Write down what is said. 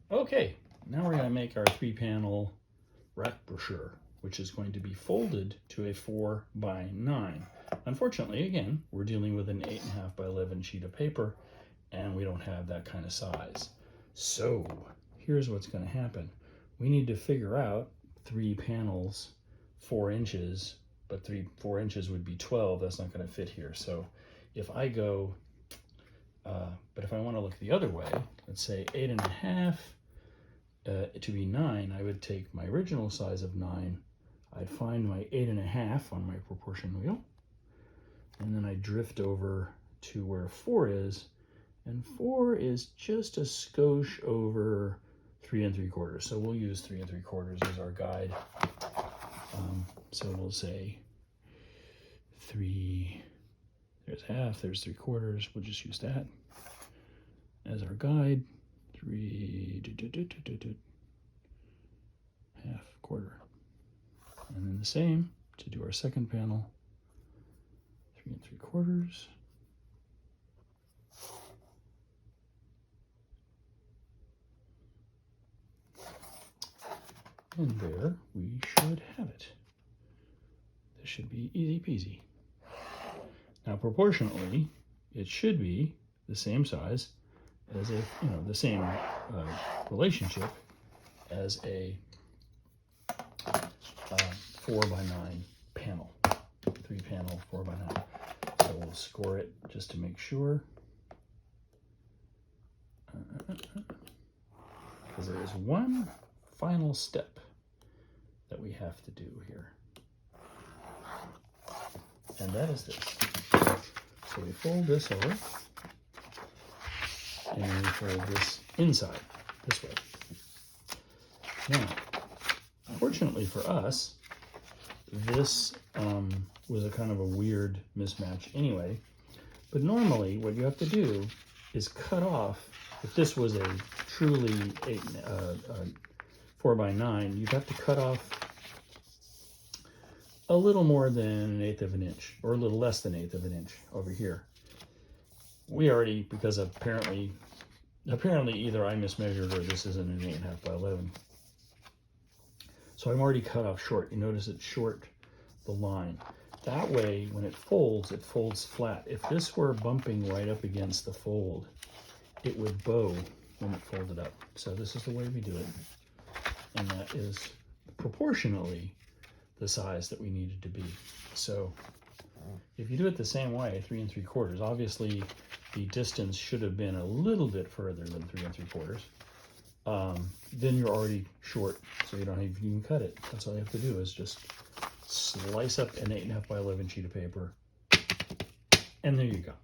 Okay, now we're going to make our 3-panel rack brochure, which is going to be folded to a 4x9. Unfortunately, again, we're dealing with an 8.5 by 11 sheet of paper, and we don't have that kind of size. So here's what's going to happen. We need to figure out 3 panels, 4 inches, but 4 inches would be 12. That's not going to fit here. So if I go, but if I want to look the other way, let's say 8.5 to be 9, I would take my original size of 9. I'd find my 8.5 on my proportion wheel, and then I drift over to where 4 is, and 4 is just a skosh over 3 3/4. So we'll use 3 3/4 as our guide. So we'll say 3, there's half, there's 3/4. We'll just use that as our guide. 3, half, quarter. And then the same to do our second panel, 3 3/4. And there we should have it. This should be easy peasy. Now proportionately, it should be the same size as a, the same relationship as a 4x9 panel, 3-panel 4x9. So we'll score it just to make sure. Because there is one final step that we have to do here. And that is this. So we fold this over, and then we fold this inside, this way. Now, fortunately for us, this was a kind of a weird mismatch anyway. But normally what you have to do is cut off, if this was a truly 4x9, you'd have to cut off a little more than 1/8 of an inch, or a little less than 1/8 of an inch over here. We already, because apparently either I mismeasured or this isn't an 8.5 by 11. So I'm already cut off short. You notice it's short the line. That way, when it folds flat. If this were bumping right up against the fold, it would bow when it folded up. So this is the way we do it. And that is proportionally the size that we need it to be. So if you do it the same way, 3 3/4, obviously the distance should have been a little bit further than 3 3/4. Then you're already short, so you don't even cut it. That's all you have to do is just slice up an 8.5 by 11 sheet of paper, and there you go.